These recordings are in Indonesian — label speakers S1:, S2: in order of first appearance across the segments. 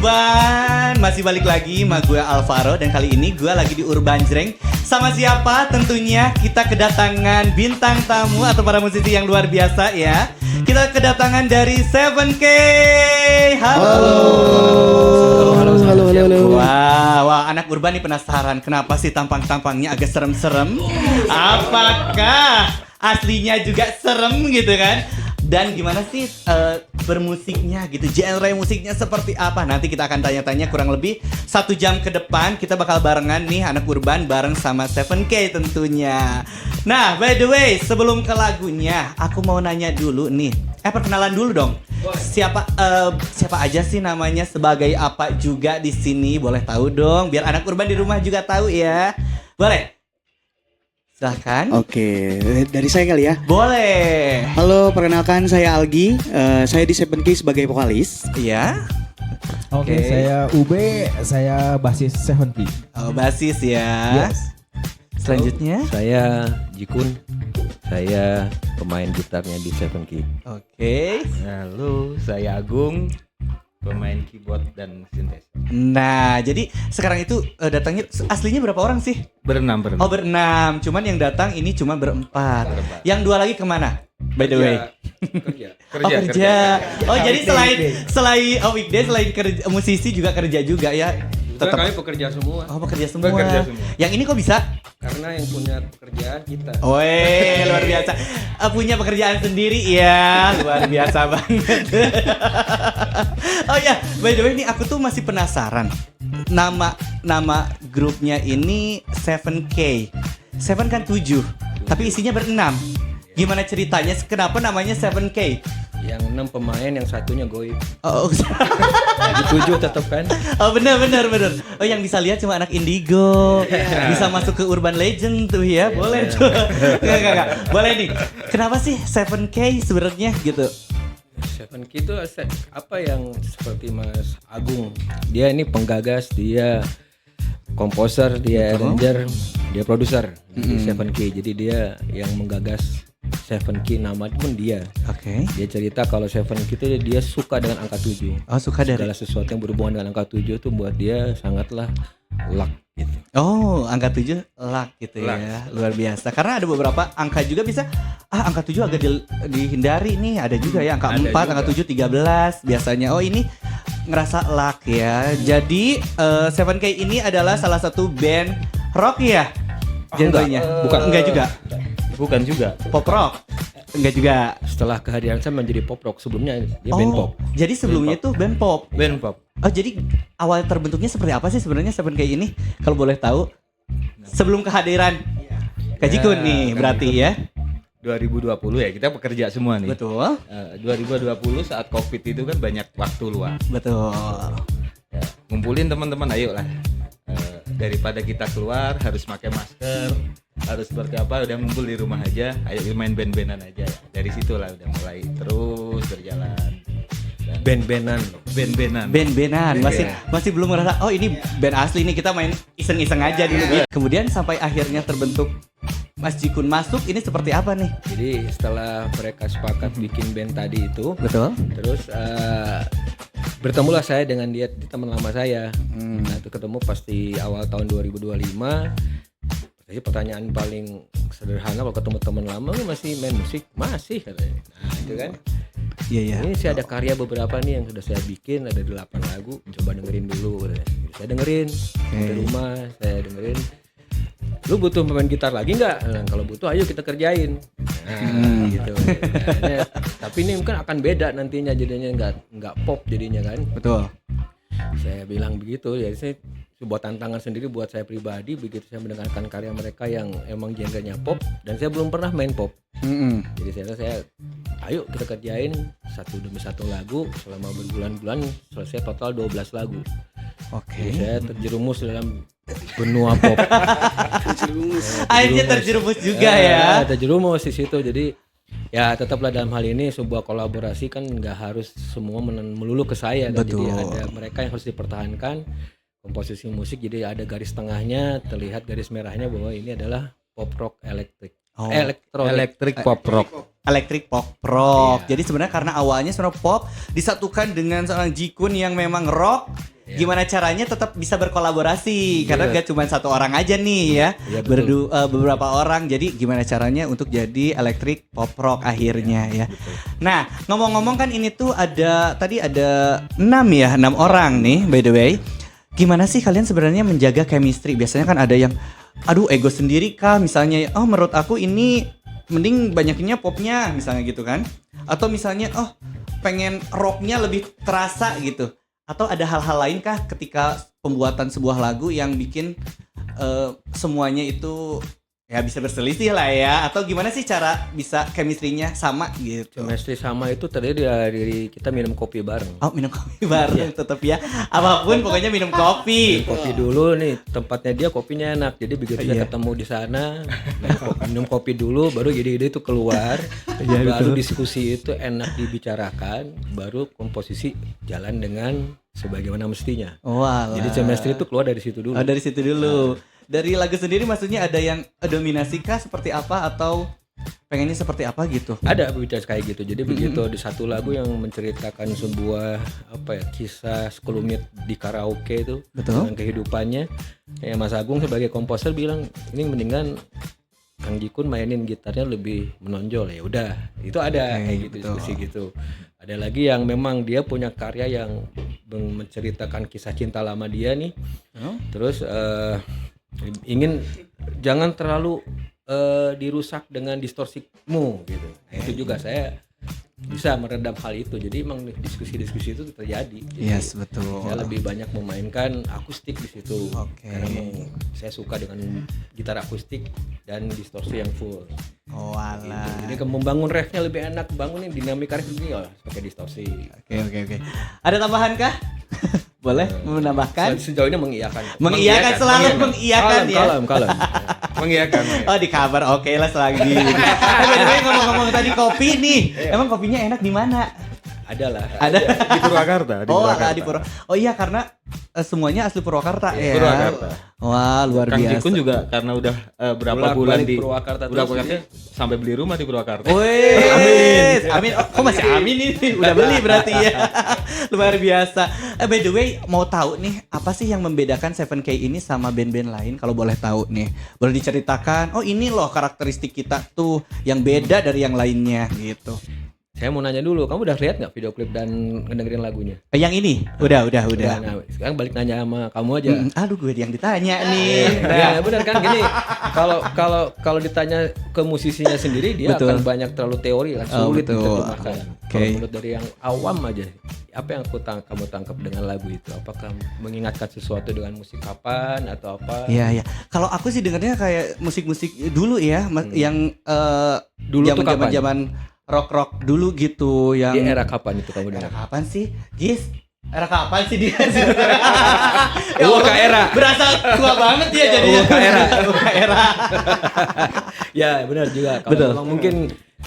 S1: Urban, masih balik lagi sama gue Alvaro. Dan kali ini gue lagi di Urban Jreng. Sama siapa? Tentunya kita kedatangan bintang tamu atau para musisi yang luar biasa ya. Kita kedatangan dari 7K. Halo.
S2: Halo.
S1: Wah, anak Urban nih penasaran kenapa sih tampang-tampangnya agak serem-serem? Apakah aslinya juga serem gitu kan? Dan gimana sih bermusiknya gitu, genre musiknya seperti apa? Nanti kita akan tanya-tanya kurang lebih 1 jam ke depan. Kita bakal barengan nih anak Urban bareng sama 7K tentunya. Nah, by the way, sebelum ke lagunya, aku mau nanya dulu nih. Perkenalan dulu dong. Siapa aja sih namanya, sebagai apa juga di sini? Boleh tahu dong, biar anak Urban di rumah juga tahu ya. Boleh? Silahkan.
S2: Oke, dari saya kali ya.
S1: Boleh.
S2: Halo, perkenalkan saya Algi. Saya di 7K sebagai vokalis.
S1: Iya.
S3: Oke,
S1: Oke.
S3: saya Ube, saya basis 7K.
S1: Oh, basis ya.
S3: Yes.
S1: Selanjutnya.
S4: Saya Jikun, saya pemain gitarnya di 7K.
S1: Oke.
S5: Halo, saya Agung, pemain keyboard dan synthesizer.
S1: Nah, jadi sekarang itu datangnya aslinya berapa orang sih?
S5: Berenam.
S1: Oh, berenam. Cuman yang datang ini cuma berempat. Yang 2 lagi kemana? By the way.
S5: Kerja.
S1: Oh, jadi selain weekday, selain kerja, musisi juga kerja juga ya.
S6: Tetap kami pekerja semua.
S1: Oh, bekerja semua.
S5: Bekerja semua.
S1: Yang ini kok bisa?
S6: Karena yang punya pekerjaan kita.
S1: Woi, luar biasa. Punya pekerjaan sendiri ya, luar biasa banget. Oh ya, by the way nih aku tuh masih penasaran. Nama grupnya ini 7K. 7 kan 7, tapi isinya berenam. Gimana ceritanya? Kenapa namanya 7K?
S6: Yang 6 pemain, yang satunya goib.
S1: Oh,
S6: Jadi 7 tetap kan.
S1: oh benar. Oh, yang bisa lihat cuma anak Indigo. Bisa masuk ke Urban Legend tuh ya. Boleh tuh. Enggak. Boleh nih. Kenapa sih 7K sebenarnya gitu?
S6: 7K itu apa yang seperti Mas Agung. Dia ini penggagas, dia komposer, dia arranger, dia produser di 7K. Jadi dia yang menggagas 7K, nama pun dia.
S1: Oke.
S6: Dia cerita kalau 7K itu dia suka dengan angka 7.
S1: Oh, suka dari.
S6: Segala sesuatu yang berhubungan dengan angka 7 itu buat dia sangatlah luck gitu.
S1: Oh, angka 7 luck gitu ya. Luar biasa. Karena ada beberapa angka juga bisa angka 7 agak dihindari nih. Ada juga ya angka 4, angka 7 13 biasanya. Oh, ini ngerasa luck ya. Jadi 7K ini adalah salah satu band rock ya. Genrenya. Enggak juga.
S5: Bukan juga.
S1: Pop rock. Enggak juga.
S6: Setelah kehadiran saya menjadi pop rock, sebelumnya dia band pop.
S1: Jadi sebelumnya tuh band pop.
S5: Band pop.
S1: Oh, jadi awal terbentuknya seperti apa sih sebenarnya 7K ini? Kalau boleh tahu. Sebelum kehadiran Kak Jikun nih berarti ya.
S5: 2020 ya, kita pekerja semua nih.
S1: Betul.
S5: 2020 saat Covid itu kan banyak waktu luang.
S1: Betul.
S5: Ya, ngumpulin teman-teman, ayo lah. Daripada kita keluar harus pakai masker, harus seperti apa, udah ngumpul di rumah aja, ayo main band-bandan aja ya. Dari situlah udah mulai terus berjalan.
S6: Band-bandan.
S1: Band-bandan masih belum ngerasa oh ini band asli nih, kita main iseng-iseng aja dulu gitu. Kemudian sampai akhirnya terbentuk Mas Jikun masuk, ini seperti apa nih?
S6: Jadi setelah mereka sepakat bikin band tadi itu,
S1: Betul.
S6: terus bertemulah saya dengan dia, teman lama saya. Nah itu ketemu pasti awal tahun 2025. Jadi pertanyaan paling sederhana kalau ketemu teman lama, lu masih main musik? Masih katanya. Nah itu kan.
S1: Iya.
S6: Ini saya ada karya beberapa nih yang sudah saya bikin, ada 8 lagu, coba dengerin dulu katanya. Saya dengerin di rumah, saya dengerin. Lu butuh pemain gitar lagi nggak? Nah, kalau butuh ayo kita kerjain. Nah, gitu. Nah, tapi ini mungkin akan beda nantinya, jadinya nggak pop jadinya kan.
S1: Betul.
S6: Saya bilang begitu, ya saya sebuah tantangan sendiri buat saya pribadi begitu saya mendengarkan karya mereka yang emang genrenya pop dan saya belum pernah main pop. Jadi saya ayo kita kerjain satu demi satu lagu selama berbulan-bulan, selesai total 12 lagu.
S1: Oke.
S6: Jadi saya terjerumus dalam benua pop.
S1: Akhirnya terjerumus juga ya.
S6: Terjerumus di situ. Jadi ya tetaplah dalam hal ini sebuah kolaborasi kan nggak harus semua melulu ke saya kan. Jadi ada mereka yang harus dipertahankan komposisi musik, jadi ada garis tengahnya, terlihat garis merahnya bahwa ini adalah pop rock elektrik.
S5: Electric pop rock.
S1: Electric pop rock. Jadi sebenarnya karena awalnya sebenarnya pop disatukan dengan seorang Jikun yang memang rock. gimana caranya tetap bisa berkolaborasi karena gak cuma satu orang aja nih ya,
S6: Iya, betul.
S1: beberapa orang. Jadi gimana caranya untuk jadi electric pop rock akhirnya ya. Nah, ngomong-ngomong kan ini tuh tadi ada 6 orang nih by the way. Gimana sih kalian sebenarnya menjaga chemistry? Biasanya kan ada yang aduh ego sendiri kah misalnya, oh menurut aku ini mending banyakinnya popnya misalnya gitu kan, atau misalnya oh pengen rocknya lebih terasa gitu, atau ada hal-hal lain kah ketika pembuatan sebuah lagu yang bikin semuanya itu ya bisa berselisih lah ya, atau gimana sih cara bisa chemistry-nya sama gitu?
S6: Chemistry sama itu terdiri dari kita minum kopi bareng.
S1: Oh minum kopi bareng tetap ya, apapun pokoknya minum kopi.
S6: Kopi dulu nih, tempatnya dia kopinya enak. Jadi begitu kita ketemu di sana, minum kopi dulu, baru ide-ide itu keluar, baru diskusi itu enak dibicarakan, baru komposisi jalan dengan sebagaimana mestinya.
S1: Walah.
S6: Jadi chemistry itu keluar dari situ dulu.
S1: Oh, dari situ dulu. Dari lagu sendiri maksudnya ada yang dominasi kah seperti apa atau pengennya seperti apa gitu?
S6: Ada bicara kayak gitu. Jadi begitu di satu lagu yang menceritakan sebuah kisah sekelumit di karaoke itu,
S1: Betul.
S6: dengan kehidupannya. Ya Mas Agung sebagai komposer bilang ini mendingan Kang Jikun mainin gitarnya lebih menonjol. Ya udah, itu ada kayak gitu, diskusi gitu. Ada lagi yang memang dia punya karya yang menceritakan kisah cinta lama dia nih. Terus ingin jangan terlalu dirusak dengan distorsimu gitu. Nah, itu juga saya bisa meredam hal itu. Jadi emang diskusi-diskusi itu terjadi. Jadi
S1: Yes, betul.
S6: saya lebih banyak memainkan akustik di situ.
S1: Oke.
S6: Karena emang saya suka dengan gitar akustik dan distorsi yang full.
S1: Oh alah.
S6: Jadi membangun refnya lebih enak, bangunin dinamika ref ini ya pakai distorsi.
S1: Oke. Ada tambahan kah? Boleh menambahkan?
S6: Sejauh ini mengiyakan.
S1: Mengiyakan selalu mengiyakan ya.
S6: Kalem.
S5: Mengiyakan.
S1: Oh di cover, oke lah selagi. By the way ngomong-ngomong tadi kopi nih, emang kopinya enak di mana?
S6: Adalah.
S1: Ada.
S5: Di Purwakarta.
S1: Di Purwakarta. Oh iya karena semuanya asli Purwakarta ya.
S5: Purwakarta.
S1: Wah luar
S5: Kang
S1: biasa.
S5: Jikun juga karena udah berapa bulan di
S6: Purwakarta
S5: sampai beli rumah di Purwakarta.
S1: Wih, amin. Oh, kok masih amin ini? Udah beli berarti ya. Luar biasa. By the way, mau tahu nih apa sih yang membedakan 7K ini sama band-band lain? Kalau boleh tahu nih, boleh diceritakan. Oh ini loh karakteristik kita tuh yang beda dari yang lainnya gitu.
S6: Saya mau nanya dulu, kamu udah lihat nggak video klip dan ngedengerin lagunya?
S1: Yang ini, udah.
S6: Nah, sekarang balik nanya sama kamu aja.
S1: Aduh, gue yang ditanya nih.
S6: Ya benar kan gini. Kalau ditanya ke musisinya sendiri dia
S1: Betul.
S6: akan banyak terlalu teori kan, sulit
S1: betul.
S6: diterjemahkan.
S1: Oke.
S6: Kalau menurut dari yang awam aja, apa yang kamu tangkap dengan lagu itu? Apakah mengingatkan sesuatu dengan musik kapan atau apa?
S1: Iya. Kalau aku sih dengarnya kayak musik-musik dulu ya, yang
S6: Dulu tuh kapan?
S1: zaman rock dulu gitu yang
S6: Di era kapan itu kamu dengar?
S1: Era kapan sih? Gis? Era kapan sih dia?
S6: Uka era.
S1: Berasa tua banget ya jadinya. Uka era.
S6: Ya benar juga. Kalau
S1: Betul.
S6: memang mungkin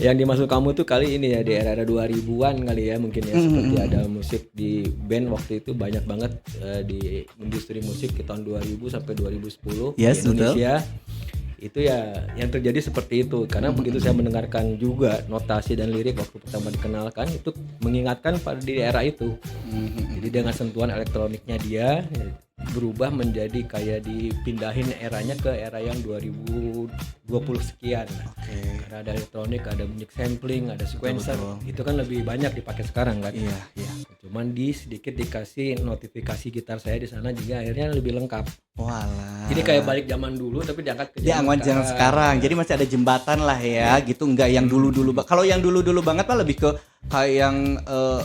S6: yang dimaksud kamu tuh kali ini ya di era 2000-an kali ya mungkin ya seperti ada musik di band waktu itu banyak banget di industri musik di tahun 2000 sampai 2010
S1: Yes,
S6: di Indonesia. Itu ya yang terjadi seperti itu karena begitu saya mendengarkan juga notasi dan lirik waktu pertama dikenalkan itu mengingatkan pada di era itu. Jadi dengan sentuhan elektroniknya dia berubah menjadi kayak dipindahin eranya ke era yang 2020 sekian. Karena ada elektronik, ada musik sampling, ada sequencer. Itu kan lebih banyak dipakai sekarang kan.
S1: Iya.
S6: Cuman sedikit dikasih notifikasi gitar saya di sana juga akhirnya lebih lengkap.
S1: Walah.
S6: Jadi kayak balik zaman dulu tapi diangkat ke
S1: Dia aman jangan sekarang. Jadi masih ada jembatan lah ya, gitu enggak yang dulu-dulu. Kalau yang dulu-dulu banget mah lebih ke kayak yang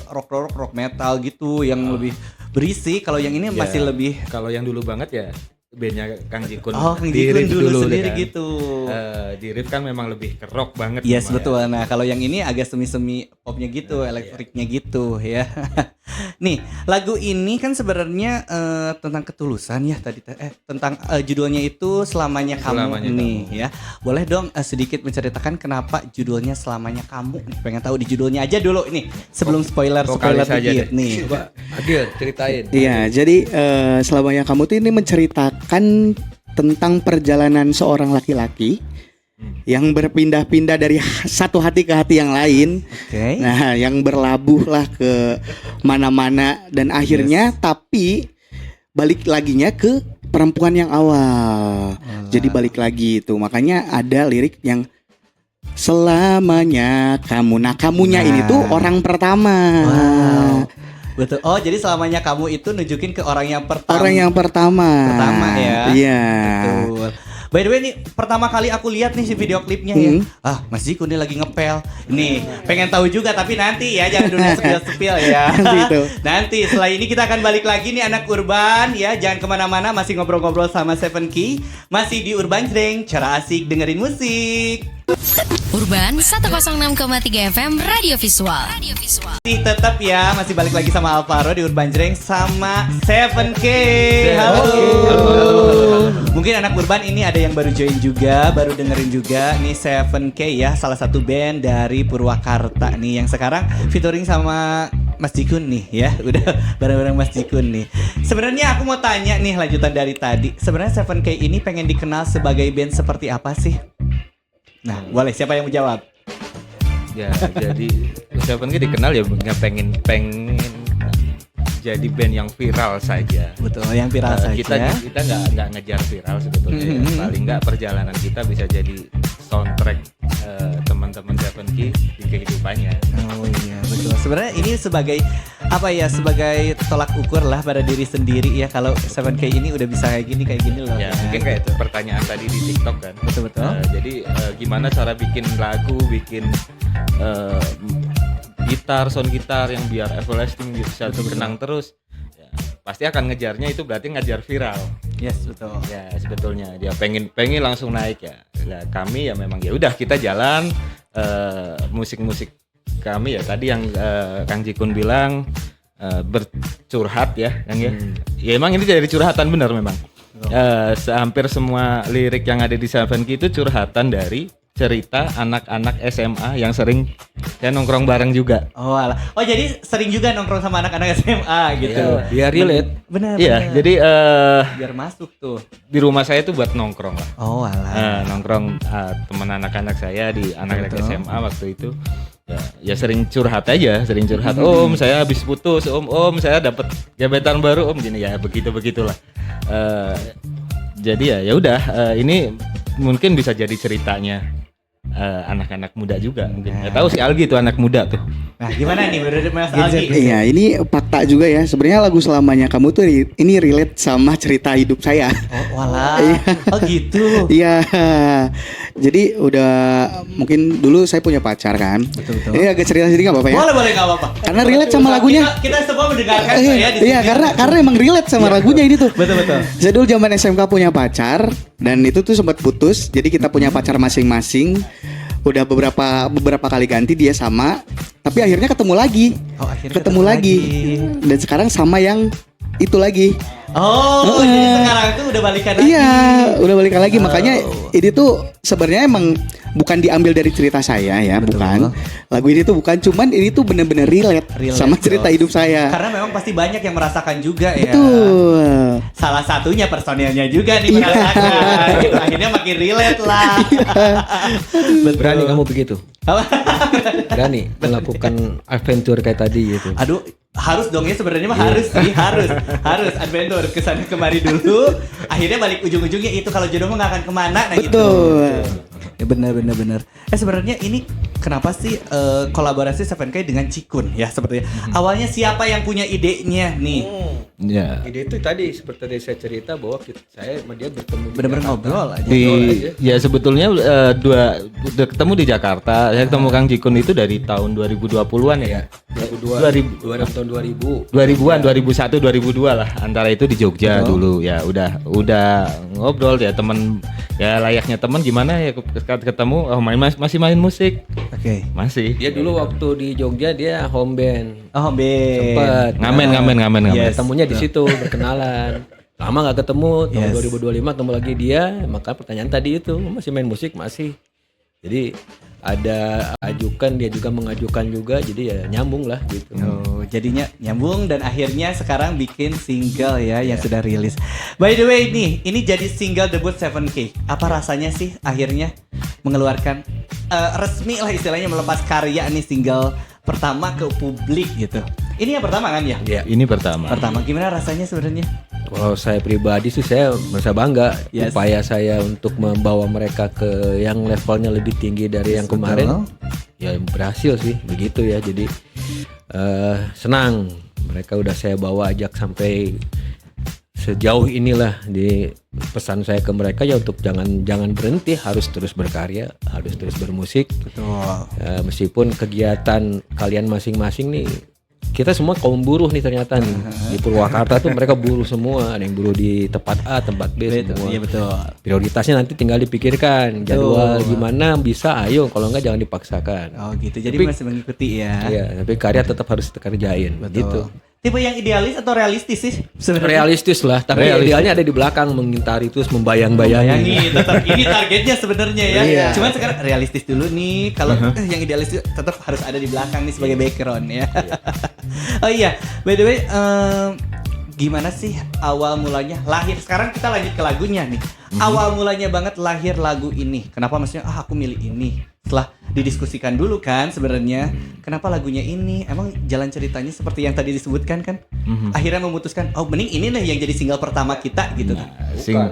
S1: rock metal gitu, yang lebih berisi. Kalau yang ini masih lebih
S5: Kalau yang dulu banget ya bandnya Kang Jikun.
S1: Kang
S5: Di
S1: Jikun
S5: riff
S1: dulu sendiri
S5: kan.
S1: gitu.
S5: Di riff kan memang lebih ke rock banget.
S1: Yes
S5: memang
S1: betul.
S5: ya.
S1: Nah kalau yang ini agak semi-semi popnya gitu, elektriknya gitu ya. Nih lagu ini kan sebenarnya tentang ketulusan ya tadi tentang judulnya itu Selamanya Kamu nih ya. Boleh dong sedikit menceritakan kenapa judulnya Selamanya Kamu? Nih, pengen tahu di judulnya aja dulu ini sebelum spoiler dikit nih.
S6: Coba Adil ceritain.
S2: Iya, jadi Selamanya Kamu tuh ini menceritakan tentang perjalanan seorang laki-laki yang berpindah-pindah dari satu hati ke hati yang lain.
S1: Oke.
S2: Nah, yang berlabuh lah ke mana-mana dan akhirnya tapi balik laginya ke perempuan yang awal. Jadi balik lagi itu. Makanya ada lirik yang selamanya kamu. Nah, kamunya ini tuh orang pertama.
S1: Wow. Betul. Oh, jadi selamanya kamu itu nunjukin ke orang yang pertama.
S2: Orang yang pertama.
S1: Pertama ya.
S2: Iya.
S1: Betul. By the way nih pertama kali aku lihat nih si video klipnya ya. Mas Jiko nih lagi ngepel. Nih, pengen tahu juga tapi nanti ya, jangan dulu spill ya.
S2: Nanti itu.
S1: Nanti setelah ini kita akan balik lagi nih anak Urban ya. Jangan kemana-mana, masih ngobrol-ngobrol sama Seven Key. Masih di Urban Jreng, cara asik dengerin musik.
S7: Urban 106,3 FM Radio Visual.
S1: Tetap ya, masih balik lagi sama Alvaro di Urban Jreng sama 7K. Halo. Mungkin anak Urban ini ada yang baru join juga, baru dengerin juga nih 7K ya, salah satu band dari Purwakarta nih yang sekarang featuring sama Mas Jikun nih ya, udah bareng-bareng Mas Jikun nih. Sebenarnya aku mau tanya nih lanjutan dari tadi. Sebenarnya 7K ini pengen dikenal sebagai band seperti apa sih? Nah, boleh siapa yang menjawab?
S5: Ya, jadi Seven Key dikenal ya nggak pengen jadi band yang viral saja.
S1: Betul, yang viral saja.
S5: Kita nggak ngejar viral sebetulnya. Ya. Paling nggak perjalanan kita bisa jadi soundtrack teman-teman Seven Key di kehidupannya.
S1: Oh iya, betul. Sebenarnya ini sebagai apa ya? Sebagai tolak ukur lah pada diri sendiri ya. Kalau 7K ini udah bisa kayak gini loh.
S5: Ya, mungkin kayak itu pertanyaan tadi di TikTok kan.
S1: Betul.
S5: Jadi gimana cara bikin lagu, bikin gitar, sound gitar yang biar everlasting bisa dikenang terus. Ya, pasti akan ngejarnya itu berarti ngejar viral.
S1: Yes, betul.
S5: Ya, sebetulnya dia pengen langsung naik ya. Nah, kami ya memang ya udah kita jalan musik-musik kami ya tadi yang Kang Jikun bilang bercurhat ya, Kang ya. Ya emang ini dari curhatan benar memang. Hampir semua lirik yang ada di 7K itu curhatan dari cerita anak-anak SMA yang sering ya nongkrong bareng juga.
S1: Oh alah. Oh jadi sering juga nongkrong sama anak-anak SMA gitu.
S6: Biar relate.
S1: Benar.
S5: Iya, jadi
S1: biar masuk tuh.
S5: di rumah saya tuh buat nongkrong lah.
S1: Oh alah.
S5: Nongkrong teman anak-anak saya di anak-anak SMA waktu itu. Ya sering curhat aja, Om saya habis putus, Om saya dapat gebetan baru, Om gini ya, begitulah. Jadi ya udah ini mungkin bisa jadi ceritanya anak-anak muda juga mungkin. Nggak tahu si Algi tuh anak muda tuh.
S1: Nah gimana nih menurut Mas Algi?
S2: Iya, ini fakta juga ya. Sebenarnya lagu Selamanya Kamu tuh ini relate sama cerita hidup saya.
S1: Oh walah. Oh gitu.
S2: Iya. Jadi udah mungkin dulu saya punya pacar kan.
S1: Betul.
S2: Ini agak cerita sedikit nggak apa-apa ya?
S1: Boleh nggak apa-apa.
S2: Karena relate sama lagunya.
S1: Kita semua mendengarkan ya di
S2: Iya,
S1: sini.
S2: karena emang relate sama lagunya ini tuh.
S1: Betul.
S2: Saya dulu zaman SMK punya pacar dan itu tuh sempat putus. Jadi kita punya pacar masing-masing. Udah beberapa kali ganti dia sama, tapi akhirnya ketemu lagi.
S1: Oh, akhirnya
S2: ketemu lagi. Dan sekarang sama yang itu lagi.
S1: Oh, jadi sekarang itu udah balikan lagi.
S2: Iya, udah balikan lagi. Makanya ini tuh sebenarnya emang bukan diambil dari cerita saya ya, bukan. Lagu ini tuh bukan, cuman ini tuh bener-bener relate sama cerita hidup saya.
S1: Karena memang pasti banyak yang merasakan juga ya.
S2: Betul.
S1: Salah satunya personilnya juga nih merasakan. Gitu. Akhirnya makin relate lah.
S6: Berani kamu begitu?
S1: Apa?
S6: Berani melakukan adventure kayak tadi gitu.
S1: Aduh, harus dong ya sebenarnya mah harus sih, harus adventure kesana kemari dulu. Akhirnya balik ujung-ujungnya itu kalau jodoh mah nggak akan kemana, nah gitu.
S2: Betul.
S1: Ya benar. Sebenarnya ini kenapa sih kolaborasi 7K dengan Jikun ya sepertinya. Awalnya siapa yang punya idenya nih?
S5: Ya.
S6: Ide itu tadi seperti tadi saya cerita bahwa saya sama dia bertemu di
S1: Bener-bener
S6: Jakarta.
S1: ngobrol aja.
S5: Ya sebetulnya udah ketemu di Jakarta. Saya ketemu Kang Jikun itu dari tahun 2020-an ya.
S6: 2000 tahun 2000.
S5: 2000-an, 2001, 2002 lah. Antara itu di Jogja dulu. Ya udah ngobrol ya teman ya layaknya teman gimana ya ketemu masih main musik.
S1: Oke.
S5: Masih.
S6: Dia dulu waktu di Jogja dia home band.
S1: Oh, Ben.
S6: Sempet.
S5: Ngamen.
S1: Yes.
S6: Ketemunya di situ berkenalan. Lama nggak ketemu, tahun
S1: Yes.
S6: 2025 ketemu lagi dia, maka pertanyaan tadi itu masih main musik masih. Jadi ada ajukan, dia juga mengajukan juga, jadi ya nyambung lah gitu.
S1: Oh, jadinya nyambung dan akhirnya sekarang bikin single ya yang sudah rilis. By the way nih, ini jadi single debut 7K. Apa rasanya sih akhirnya mengeluarkan resmi lah istilahnya melepas karya nih single pertama ke publik gitu. Ini yang pertama kan ya?
S6: Iya.
S5: Ini pertama.
S1: Pertama, gimana rasanya sebenarnya?
S6: Kalau saya pribadi sih saya merasa bangga
S1: Yes.
S6: upaya saya untuk membawa mereka ke yang levelnya lebih tinggi dari yang kemarin. Ya berhasil sih begitu ya. Jadi senang mereka udah saya bawa ajak sampai sejauh inilah. Di pesan saya ke mereka ya untuk jangan berhenti, harus terus berkarya, harus terus bermusik.
S1: Betul.
S6: Meskipun kegiatan kalian masing-masing nih, kita semua kaum buruh nih ternyata nih. Di Purwakarta tuh mereka buruh semua, ada yang buruh di tempat A, tempat B semua.
S1: Iya betul.
S6: Prioritasnya nanti tinggal dipikirkan, jadwal gimana bisa, ayo, kalau enggak jangan dipaksakan.
S1: Oh gitu. Jadi
S6: Tapi-
S1: masih mengikuti ya.
S6: Iya, tapi karya tetap harus dikerjain gitu.
S1: Tipe yang idealis atau realistis sih sebenarnya?
S6: Realistis lah, tapi idealnya ada di belakang, mengintari terus, membayang-bayangi.
S1: Bayangi, tetap ini targetnya sebenarnya ya.
S6: Iya.
S1: Cuman sekarang realistis dulu nih. Kalau yang idealis itu tetap harus ada di belakang nih sebagai background ya. Oh iya, by the way, gimana sih awal mulanya lahir? Sekarang kita lanjut ke lagunya nih. Awal mulanya banget lahir lagu ini. Kenapa maksudnya aku milih ini? Setelah didiskusikan dulu kan sebenarnya, kenapa lagunya ini? Emang jalan ceritanya seperti yang tadi disebutkan kan? Akhirnya memutuskan, oh mending ini nih yang jadi single pertama kita gitu.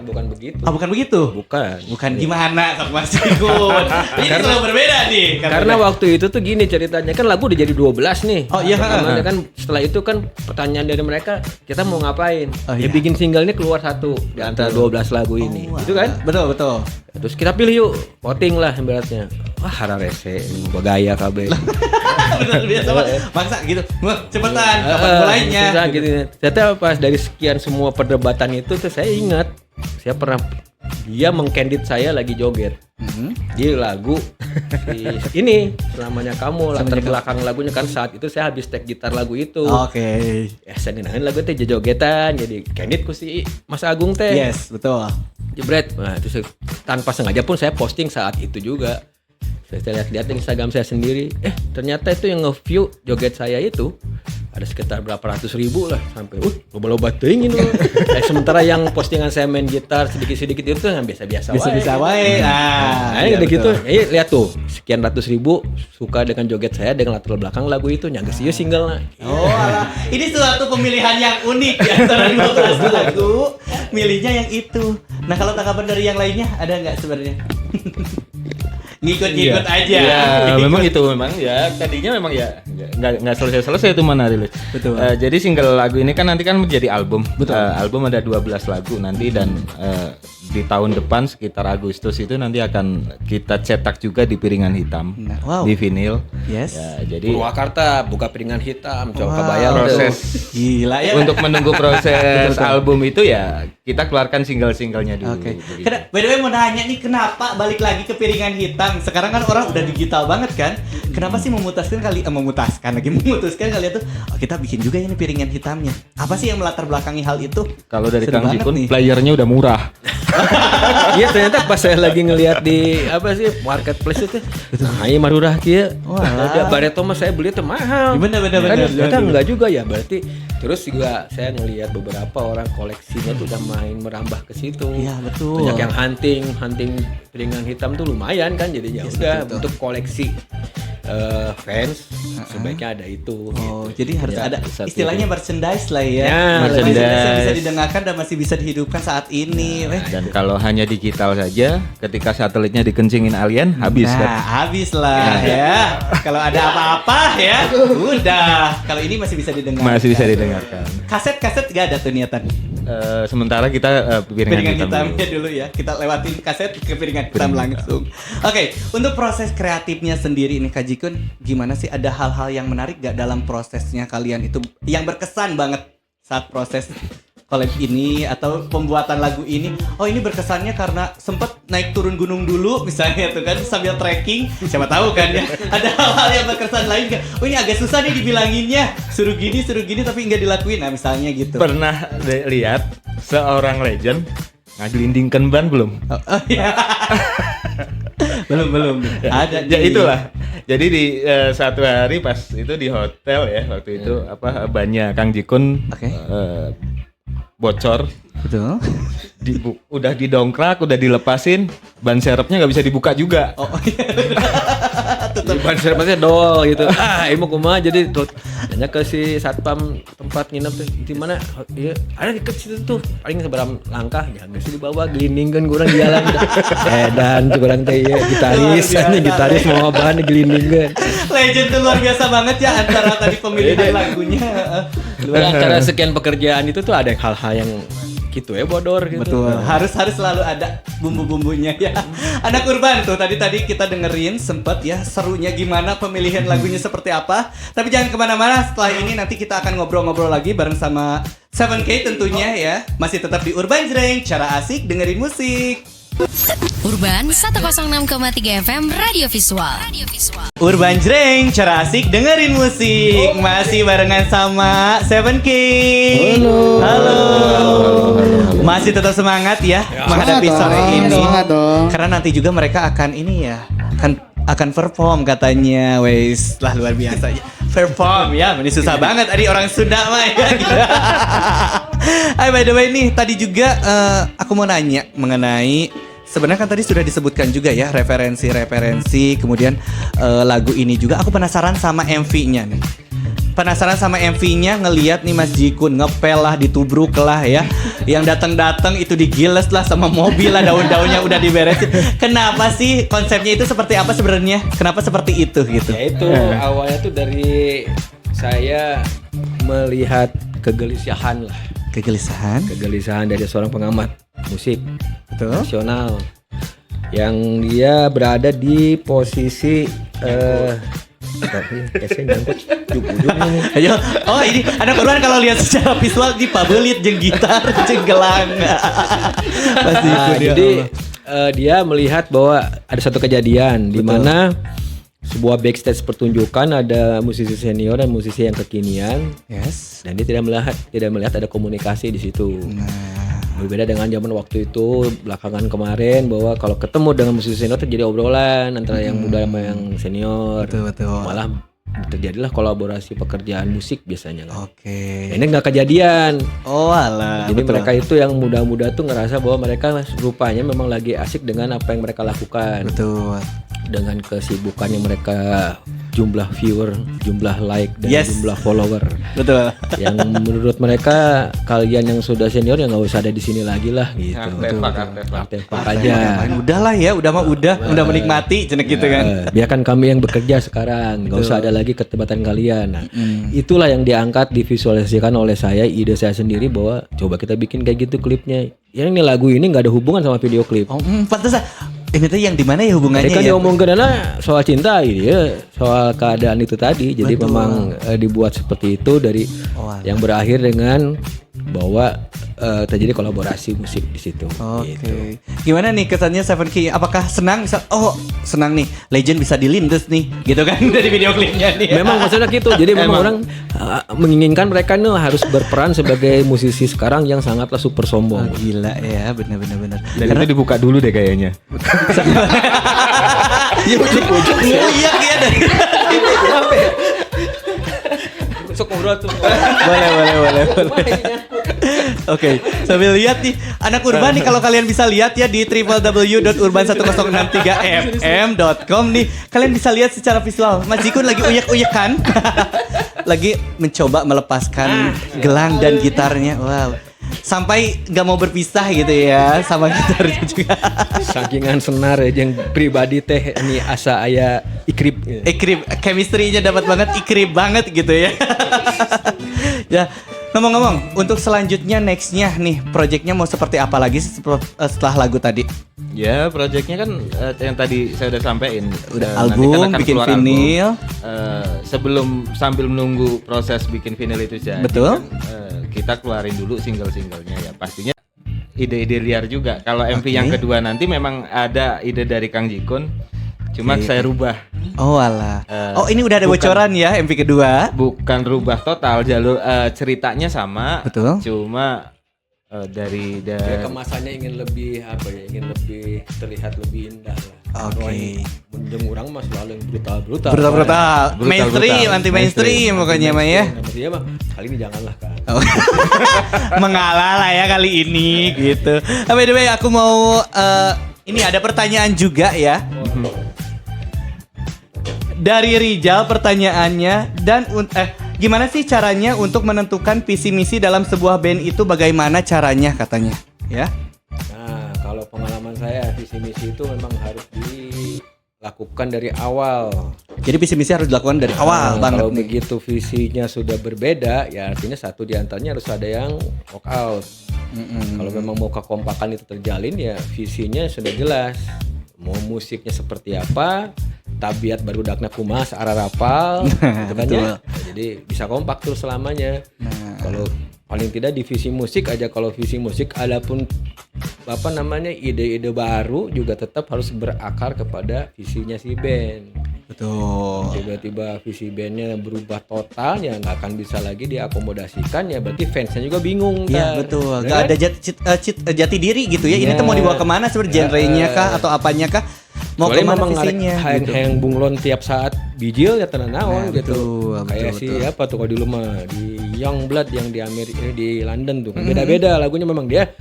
S6: Bukan begitu.
S1: Oh bukan begitu?
S6: Bukan.
S1: Bukan gimana Kak Mas Igun? Ini selalu berbeda nih.
S6: Karena waktu itu tuh gini ceritanya, kan lagu udah jadi 12 nih.
S1: Oh, iya.
S6: Namanya kan setelah itu kan pertanyaan dari mereka, kita mau ngapain?
S1: Oh,
S6: Ya
S1: iya.
S6: bikin single ini keluar satu di antara 12 lagu ini. Itu kan?
S1: Betul betul.
S6: Terus kita pilih yuk, voting lah ibaratnya. Wah, hara rese, bagaya KB.
S1: Betul biasa Pak. Maksa gitu. Wah, cepetan kapan mulainya?
S6: Susah gitu. Ternyata pas dari sekian semua perdebatan itu tuh saya ingat, saya pernah dia mengcandid saya lagi joget di lagu ini selamanya kamu, latar belakang lagunya kan saat itu saya habis take gitar lagu itu.
S1: Oke.
S6: Ya saya ngenangin lagu teh jogetan, jadi candid ku si Mas Agung teh.
S1: Yes, betul.
S6: Jebret. Nah, terus tanpa sengaja pun saya posting saat itu juga. Saya lihat di Instagram saya sendiri, ternyata itu yang nge-view joget saya itu ada sekitar berapa ratus ribu lah, sampai loba-loba teuing ini. Sementara yang postingan saya main gitar sedikit-sedikit itu yang biasa-biasa
S1: Bisa-bisa wae.
S6: Nah,
S1: iya,
S6: udah gitu.
S1: betul.
S6: Lihat tuh, sekian ratus ribu suka dengan joget saya dengan latar belakang lagu itu, nyangges ieu single.
S1: Oh, alah. Ini suatu pemilihan yang unik ya antara 12 lagu, milihnya yang itu. Nah, kalau tanggapan dari yang lainnya ada nggak sebenarnya? Ngikut-ngikut aja.
S5: Ya,
S1: Ngikut.
S5: memang itu memang ya tadinya memang ya nggak selesai itu mana rilis.
S1: Betul.
S5: Jadi single lagu ini kan nanti kan menjadi album. Album ada 12 lagu nanti dan di tahun depan sekitar Agustus itu nanti akan kita cetak juga di piringan hitam,
S1: Nah, wow.
S5: di vinil.
S1: Yes.
S5: Ya, jadi
S6: Purwakarta buka piringan hitam, coba
S1: Wow.
S6: kebayang tuh.
S5: proses
S1: Gila ya.
S5: untuk menunggu proses album itu ya kita keluarkan single-singlenya dulu.
S1: Oke.
S5: begitu.
S1: By the way mau nanya nih kenapa balik lagi ke piringan hitam? Sekarang kan orang udah digital banget kan? Kenapa sih memutuskan kalian tuh kita bikin juga ini piringan hitamnya? Apa sih yang melatar belakangi hal itu?
S5: Kalau dari
S1: Seru
S5: Kang
S1: banget
S5: Jikun
S1: nih.
S5: playernya udah murah.
S6: Iya, ternyata pas saya lagi ngelihat di apa sih marketplace itu, nah ini marurah kieu. Ada bareto mah saya beli tuh mahal.
S1: Bener.
S6: Kan ternyata enggak juga ya, berarti terus juga saya ngelihat beberapa orang koleksinya tuh udah main merambah ke situ.
S1: Iya, betul.
S6: Banyak yang hunting piringan hitam tuh lumayan kan, jadi ya
S1: Yes,
S6: udah
S1: betul.
S6: untuk koleksi fans sebaiknya ada itu.
S1: Oh,
S6: gitu.
S1: jadi harus
S5: Ya,
S1: ada
S5: satu
S1: istilahnya merchandise lah ya.
S6: Ya,
S1: merchandise yang
S5: merchandise.
S1: bisa didengarkan dan masih bisa dihidupkan saat ini.
S5: Dan kalau hanya digital saja, ketika satelitnya dikencingin alien, habis
S1: Nah,
S5: kan.
S1: habis lah ya. Kalau ada apa-apa ya, udah. Kalau ini masih bisa didengar.
S5: Masih bisa didengarkan.
S1: Kaset gak ada tuh niatan.
S5: Sementara kita piringan hitam
S1: hitamnya
S5: dulu.
S1: dulu ya. Kita lewatin kaset ke piringan hitam langsung. Oke, untuk proses kreatifnya sendiri ini Kak Jikun, gimana sih? Ada hal-hal yang menarik gak dalam prosesnya kalian itu yang berkesan banget saat proses collab ini atau pembuatan lagu ini? Oh, ini berkesannya karena sempet naik turun gunung dulu misalnya tuh kan sambil trekking, siapa tahu kan ya. Ada hal-hal yang berkesan lain kan? Oh, ini agak susah nih dibilanginnya. Suruh gini tapi nggak dilakuin. Nah, misalnya gitu.
S5: Pernah lihat seorang legend ngagelindingkan ban belum?
S1: Oh, iya. belum. Ada
S5: Ya
S1: nih.
S5: itulah. Jadi di satu hari pas itu di hotel ya waktu itu bannya Kang Jikun
S1: Oke.
S5: bocor.
S1: Betul.
S5: Udah didongkrak, udah dilepasin, ban serepnya nggak bisa dibuka juga.
S1: Oh iya.
S6: Ban serepnya dol gitu. Emang kumaha jadi tuh tanya ke si satpam tempat nginep tuh di mana? Iya, ada deket situ tuh. Paling seberapa langkah jangan sih dibawa gelindingkeun kurang jalan. Dan kurang teh ya gitaris mau bahan gelindingkeun.
S1: Legend tuh luar biasa banget ya antara tadi pemilihan lagunya.
S6: Antara sekian pekerjaan itu tuh ada hal-hal yang gitu ya bodor gitu.
S1: Betul. Harus selalu ada bumbu-bumbunya ya. Anak Urban tuh tadi kita dengerin sempet ya serunya gimana pemilihan lagunya seperti apa. Tapi jangan kemana-mana, setelah ini nanti kita akan ngobrol-ngobrol lagi bareng sama 7K tentunya ya. Masih tetap di Urban Jreng, cara asik dengerin musik.
S7: Urban 106,3 FM Radio Visual.
S1: Urban Jreng, cara asik dengerin musik. Masih barengan sama 7K. Halo. Masih tetap semangat ya menghadapi sore ini.
S2: Semangat dong.
S1: Karena nanti juga mereka akan ini ya, akan perform katanya. Wes, lah luar biasa ya. Perform ya, ini susah banget tadi orang Sunda mah ya. Hai, by the way nih, tadi juga aku mau nanya mengenai sebenarnya kan tadi sudah disebutkan juga ya referensi, kemudian lagu ini juga aku penasaran sama MV-nya nih. Penasaran sama MV-nya, ngelihat nih Mas Jikun ngepel lah, ditubruk lah ya. Yang datang itu digiles lah sama mobil lah, daun-daunnya udah diberesin. Kenapa sih konsepnya itu seperti apa sebenarnya? Kenapa seperti itu gitu?
S6: Ya itu awalnya tuh dari saya melihat kegelisahan lah. Kegelisahan dari seorang pengamat musik nasional yang dia berada di posisi
S1: Ayo, oh ini anak Urban kalau lihat secara visual di pabelit jeung gitar jeung gelang.
S6: Jadi dia melihat bahwa ada satu kejadian di mana sebuah backstage pertunjukan ada musisi senior dan musisi yang kekinian.
S1: Yes.
S6: Dan dia tidak melihat ada komunikasi di situ. Berbeda dengan zaman waktu itu belakangan kemarin bahwa kalau ketemu dengan musisi senior terjadi obrolan antara yang muda sama yang senior.
S1: Betul.
S6: Malah terjadilah kolaborasi pekerjaan musik biasanya kan.
S1: Oke.
S6: Ini nggak kejadian.
S1: Oh alah.
S6: Jadi mereka itu yang muda-muda tuh ngerasa bahwa mereka rupanya memang lagi asik dengan apa yang mereka lakukan.
S1: Betul.
S6: Dengan kesibukan yang mereka jumlah viewer, jumlah like dan jumlah follower.
S1: Betul.
S6: Yang menurut mereka kalian yang sudah senior ya nggak usah ada di sini lagi lah gitu. Artefak aja.
S1: Udahlah ya, udah menikmati cenek gitu kan.
S6: Biarkan kami yang bekerja sekarang, nggak usah ada lagi ketebatan kalian. Nah, itulah yang diangkat divisualisasikan oleh saya, ide saya sendiri bahwa coba kita bikin kayak gitu klipnya. Yang ini lagu ini nggak ada hubungan sama video klip.
S1: Oh, pantesan. Ini tuh yang di mana ya hubungannya?
S6: Tadi kan
S1: ya?
S6: diomongkan soal cinta ini ya, soal keadaan itu tadi. Jadi memang dibuat seperti itu dari yang berakhir dengan bahwa terjadi kolaborasi musik di situ.
S1: Oke.
S6: Gitu.
S1: Gimana nih kesannya 7K? Apakah senang? Senang nih. Legend bisa dilindes nih, gitu kan dari video klipnya nih.
S6: Memang maksudnya gitu. Jadi memang orang menginginkan mereka nih harus berperan sebagai musisi sekarang yang sangatlah super sombong.
S1: Gila ya, benar.
S5: Dan itu dibuka dulu deh kayaknya.
S1: Ya ujuk-ujuk iya dari.
S6: Sok ngobrol tuh.
S1: Boleh. Oke, sambil lihat nih anak Urban nih, kalau kalian bisa lihat ya di www.urban1063fm.com nih, kalian bisa lihat secara visual Mas Jikun lagi uyek-uyekan. Lagi mencoba melepaskan gelang dan gitarnya. Wow. Sampai gak mau berpisah gitu ya sama gitarnya juga.
S6: Sakingan senar yang pribadi teh ini asa aya ikrip.
S1: Chemistry-nya dapat banget, ikrip banget gitu ya. Ya, ngomong-ngomong, untuk selanjutnya nextnya nih, projectnya mau seperti apa lagi setelah lagu tadi?
S5: Ya, projectnya kan yang tadi saya udah sampein.
S1: Udah
S5: Nanti
S1: album,
S5: kan akan
S1: bikin
S5: keluar
S1: vinil.
S5: Sambil menunggu proses bikin vinil itu jadi.
S1: Betul.
S5: Kan, kita keluarin dulu single-singlenya ya. Pastinya ide-ide liar juga. Kalau MV yang kedua nanti memang ada ide dari Kang Jikun. Cuma saya rubah.
S1: Oh alah. Ini udah ada bocoran ya MV kedua.
S5: Bukan rubah total, jalur ceritanya sama.
S1: Betul.
S5: Cuma dari
S6: kemasannya ingin lebih terlihat lebih indah lah.
S1: Oke.
S6: Menjem orang mah selalu yang brutal.
S1: Mainstream, anti mainstream pokoknya mah ya.
S6: Dia mah kali ini janganlah kan.
S1: Mengalah lah ya kali ini gitu. By the way, aku mau ini ada pertanyaan juga ya. Dari Rijal pertanyaannya gimana sih caranya untuk menentukan visi misi dalam sebuah band itu bagaimana caranya katanya ya?
S6: Nah, kalau pengalaman saya visi misi itu memang harus dilakukan dari awal.
S1: Jadi visi misi harus dilakukan dari awal banget
S6: Kalau
S1: nih.
S6: begitu visinya sudah berbeda, ya artinya satu di antaranya harus ada yang walk out. Kalau memang mau kekompakan itu terjalin, ya visinya sudah jelas. Mau musiknya seperti apa, tabiat barudakna kumas, ararapal, gitu kan ya. Jadi bisa kompak terus selamanya. Kalau paling tidak di visi musik aja, kalau visi musik adapun ide-ide baru juga tetap harus berakar kepada visinya si band.
S1: Betul.
S6: Tiba-tiba visi bandnya berubah total, ya nggak akan bisa lagi diakomodasikan, ya berarti fansnya juga bingung.
S1: Iya
S6: kan?
S1: betul.
S6: Bener
S1: Gak
S6: kan?
S1: ada jati diri gitu ya. Ini tuh mau dibawa kemana sebenarnya, genrenya kah atau apanya kah? Mau
S6: Kecuali
S1: kemana
S6: memang
S1: visinya? Gitu.
S6: hayang bunglon tiap saat bijil ya tenan naon
S1: Nah,
S6: gitu.
S1: betul,
S6: Kayak
S1: betul,
S6: si apa tuh kalau dulu mah di Youngblood yang di Amerika di London tuh. Beda-beda lagunya, memang dia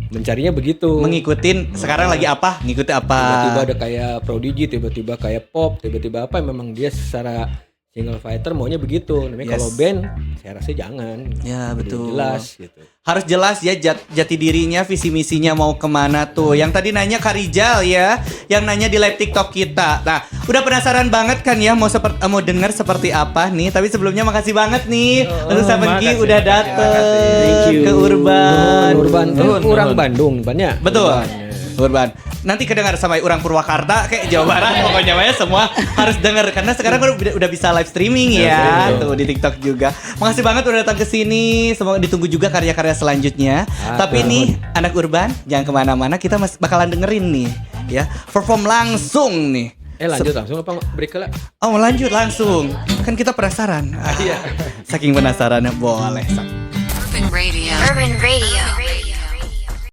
S6: mencarinya begitu.
S1: Mengikutin sekarang lagi apa? Ngikutin apa?
S6: Tiba-tiba ada kayak Prodigy, tiba-tiba kayak pop, tiba-tiba apa, memang dia secara single fighter maunya begitu. Namanya kalau band saya rasa jangan.
S1: Ya,
S6: Udah
S1: betul.
S6: Jelas gitu.
S1: Harus jelas ya jati dirinya, visi misinya mau kemana tuh. Yang tadi nanya Kak Rijal ya, yang nanya di live TikTok kita. Nah, udah penasaran banget kan ya mau dengar seperti apa nih. Tapi sebelumnya makasih banget nih untuk Sevenki udah dateng ke Urban.
S6: Urban tuh orang Bandung, banyak.
S1: Betul. Urban. Nanti kedengar sama orang Purwakarta kayak Jawa Barat, pokoknya ya semua harus denger karena sekarang udah bisa live streaming ya, tuh di TikTok juga. Makasih banget udah datang ke sini. Semoga ditunggu juga karya-karya selanjutnya. Tapi nih anak Urban jangan kemana-mana, kita masih bakalan dengerin nih ya perform langsung nih.
S6: Lanjut langsung apa break lah?
S1: Oh lanjut langsung, kan kita penasaran. Saking penasarannya boleh.
S7: Urban Radio.